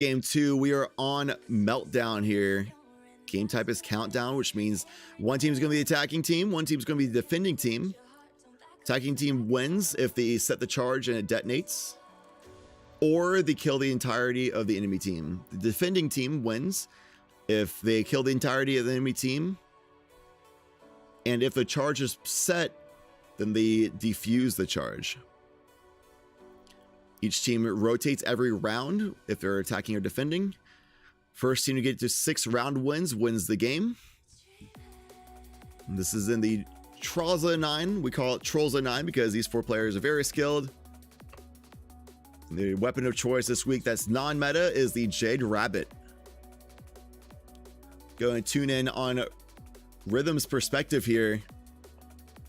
Game 2, we are on Meltdown here. Game type is Countdown, which means one team is going to be the attacking team, one team is going to be the defending team. Attacking team wins if they set the charge and it detonates, or they kill the entirety of the enemy team. The defending team wins if they kill the entirety of the enemy team, and if the charge is set, then they defuse the charge. Each team rotates every round if they're attacking or defending. First team to get to 6 round wins wins the game. And this is in the Trolza 9. We call it Trolza 9 because these 4 players are very skilled. The weapon of choice this week that's non-meta is the Jade Rabbit. Go and tune in on Rhythm's perspective here.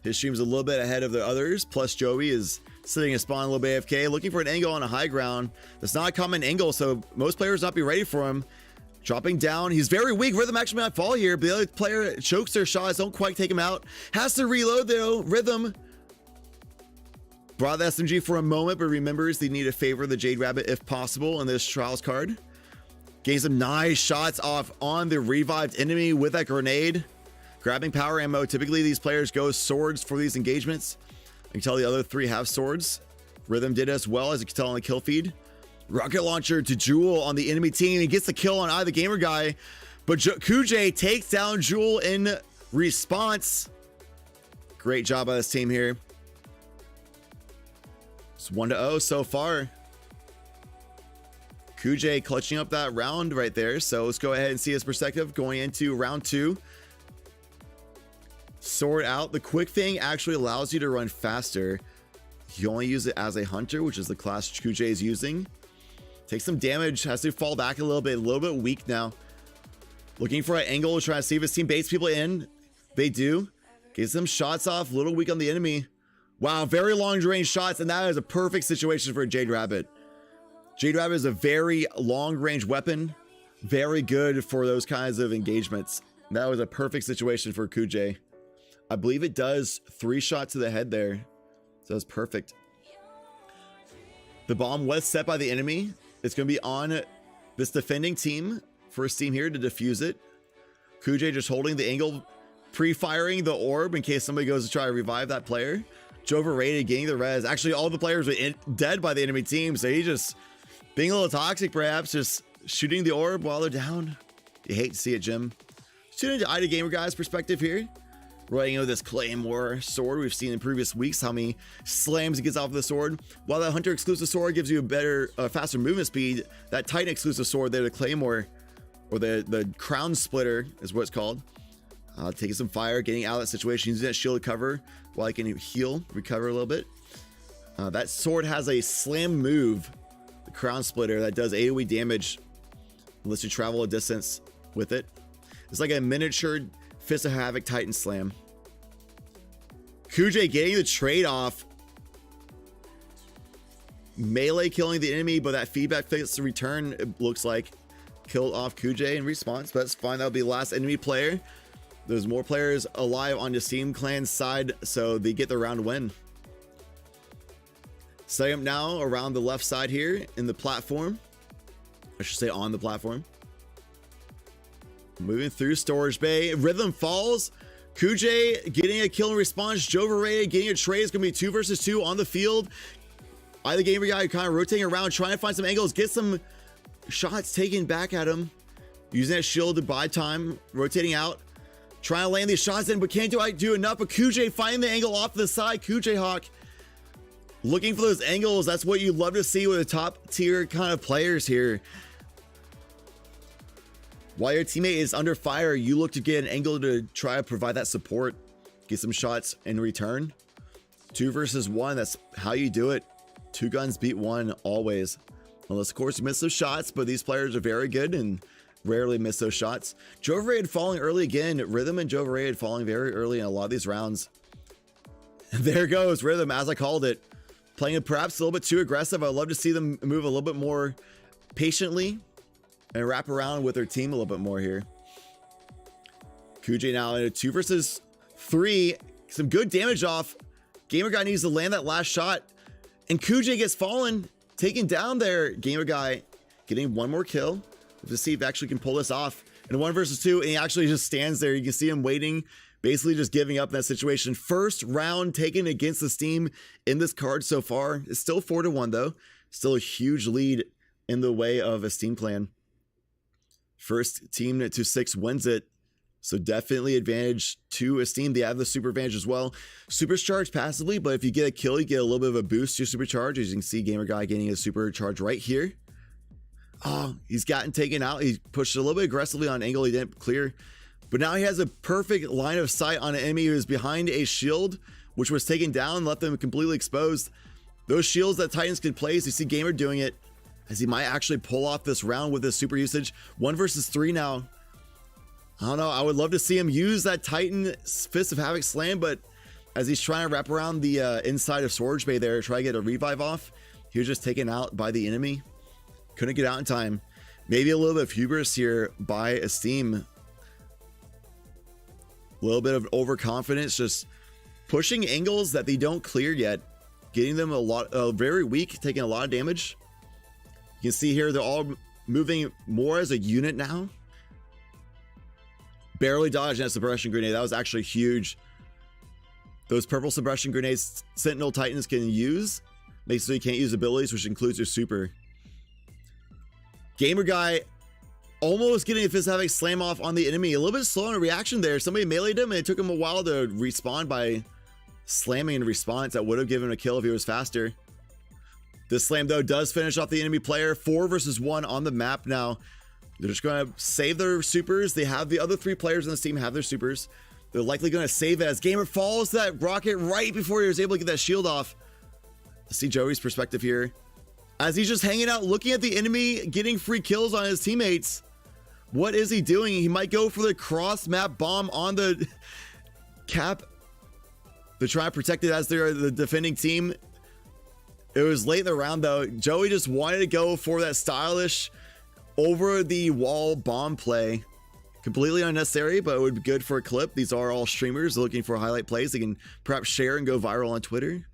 His stream's a little bit ahead of the others, plus Joey is sitting in spawn a little bit AFK, looking for an angle on a high ground. That's not a common angle, so most players not be ready for him. Dropping down, he's very weak. Rhythm actually might fall here, but the other player chokes their shots, don't quite take him out. Has to reload though. Rhythm brought the SMG for a moment, but remembers they need to favor the Jade Rabbit if possible in this Trials card. Gains some nice shots off on the revived enemy with that grenade. Grabbing power ammo. Typically these players go swords for these engagements. You can tell the other 3 have swords. Rhythm did as well, as you can tell on the kill feed. Rocket launcher to Jewel on the enemy team. He gets the kill on either gamer guy, but Kujay takes down Jewel in response. Great job by this team here. It's 1-0 so far. Kujay clutching up that round right there. So let's go ahead and see his perspective going into round 2. Sword out. The quick thing actually allows you to run faster. You only use it as a hunter, which is the class Kujay is using. Takes some damage, has to fall back a little bit weak now. Looking for an angle, trying to see if his team baits people in. They do. Gets some shots off, a little weak on the enemy. Wow, very long range shots, and that is a perfect situation for a Jade Rabbit. Jade Rabbit is a very long range weapon. Very good for those kinds of engagements. That was a perfect situation for Kujay. I believe it does 3 shots to the head there. So that's perfect. The bomb was set by the enemy. It's going to be on this defending team. First team here to defuse it. Kujay just holding the angle, pre-firing the orb in case somebody goes to try to revive that player. Joverrated getting the res. Actually, all the players were dead by the enemy team. So he's just being a little toxic, perhaps. Just shooting the orb while they're down. You hate to see it, Jim. Tune into Ida Gamer Guy's perspective here. Running with this Claymore sword. We've seen in previous weeks how many slams he gets off of the sword. While that Hunter exclusive sword gives you a better, faster movement speed, that Titan exclusive sword there, the Claymore, or the Crown Splitter is what it's called. Taking some fire, getting out of that situation, using that shield to cover while he can heal, recover a little bit. That sword has a slam move, the Crown Splitter, that does AoE damage unless you travel a distance with it. It's like a miniature Fist of Havoc Titan Slam. Kujay getting the trade off. Melee killing the enemy, but that feedback fits the return, it looks like. Killed off Kujay in response, but that's fine. That'll be the last enemy player. There's more players alive on the Esteem clan's side, so they get the round win. Setting up now around the left side here in the platform. I should say on the platform. Moving through storage bay. Rhythm falls. Kujay getting a kill in response. Joverrated getting a trade. It's going to be 2 versus 2 on the field. Either gamer guy kind of rotating around, trying to find some angles, get some shots taken back at him. Using that shield to buy time. Rotating out. Trying to land these shots in, but can't do enough. But Kujay finding the angle off the side. Kujay Hawk looking for those angles. That's what you love to see with the top tier kind of players here. While your teammate is under fire, you look to get an angle to try to provide that support, get some shots in return. 2 versus 1, that's how you do it. 2 guns beat 1 always. Unless, of course, you miss those shots, but these players are very good and rarely miss those shots. Joverrated falling early again. Rhythm and Joverrated falling very early in a lot of these rounds. And there goes Rhythm, as I called it. Playing it perhaps a little bit too aggressive. I'd love to see them move a little bit more patiently and wrap around with their team a little bit more here. Kujay now in a 2 versus 3. Some good damage off. Gamer Guy needs to land that last shot. And Kujay gets fallen, taken down there. Gamer Guy getting one more kill. To see if he actually can pull this off. And 1 versus 2, and he actually just stands there. You can see him waiting, basically just giving up in that situation. First round taken against Esteem in this card so far. It's still 4-1 though. Still a huge lead in the way of Esteem clan. First team to 6 wins it. So definitely advantage to Esteem. They have the super advantage as well. Supercharged passively, but if you get a kill, you get a little bit of a boost to your supercharge. As you can see, Gamer Guy getting his supercharge right here. Oh, he's gotten taken out. He pushed a little bit aggressively on an angle he didn't clear. But now he has a perfect line of sight on an enemy who is behind a shield, which was taken down, left them completely exposed. Those shields that Titans can place, you see Gamer doing it, as he might actually pull off this round with his super usage. 1 versus 3 now. I don't know. I would love to see him use that Titan Fist of Havoc slam, but as he's trying to wrap around the inside of Storage Bay there, try to get a revive off, he was just taken out by the enemy. Couldn't get out in time. Maybe a little bit of hubris here by Esteem. A little bit of overconfidence, just pushing angles that they don't clear yet, getting them very weak, taking a lot of damage. You can see here they're all moving more as a unit now. Barely dodged that suppression grenade. That was actually huge. Those purple suppression grenades Sentinel Titans can use, makes it so you can't use abilities, which includes your super. Gamer Guy almost getting a Fist Havoc slam off on the enemy. A little bit slow in a reaction there. Somebody meleeed him and it took him a while to respawn by slamming in response. That would have given him a kill if he was faster. This slam though does finish off the enemy player. 4 versus 1 on the map now. They're just going to save their supers. They have the other 3 players on this team have their supers. They're likely going to save it as Gamer falls to that rocket right before he was able to get that shield off. Let's see Joey's perspective here. As he's just hanging out, looking at the enemy, getting free kills on his teammates. What is he doing? He might go for the cross map bomb on the cap. They're trying to protect it as they're the defending team. It was late in the round though. Joey just wanted to go for that stylish over the wall bomb play. Completely unnecessary, but it would be good for a clip. These are all streamers looking for highlight plays. They can perhaps share and go viral on Twitter.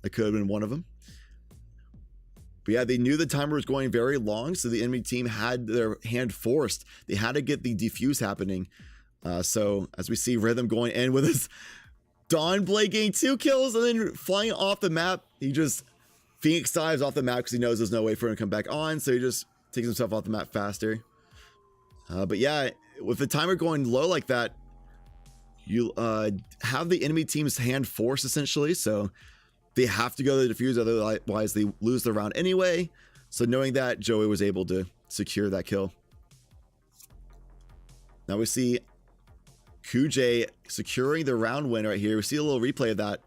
That could have been one of them. But yeah, they knew the timer was going very long, so the enemy team had their hand forced. They had to get the defuse happening. So as we see Rhythm going in with his Dawn Blade getting 2 kills and then flying off the map. He just Phoenix dives off the map because he knows there's no way for him to come back on. So he just takes himself off the map faster. But yeah, with the timer going low like that, you have the enemy team's hand forced essentially. So they have to go to the defuse, otherwise they lose the round anyway. So knowing that, Joey was able to secure that kill. Now we see Kujay securing the round win right here. We see a little replay of that.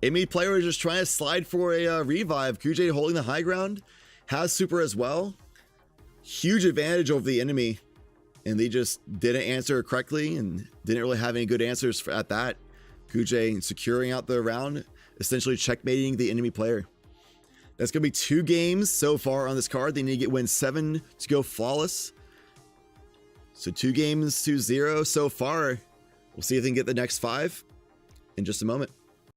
Enemy player is just trying to slide for a revive. Kujay holding the high ground, has super as well. Huge advantage over the enemy, and they just didn't answer correctly and didn't really have any good answers at that. Kujay securing out the round, essentially checkmating the enemy player. That's going to be 2 games so far on this card. They need to get win 7 to go flawless. So 2 games to 0 so far. We'll see if they can get the next 5 in just a moment.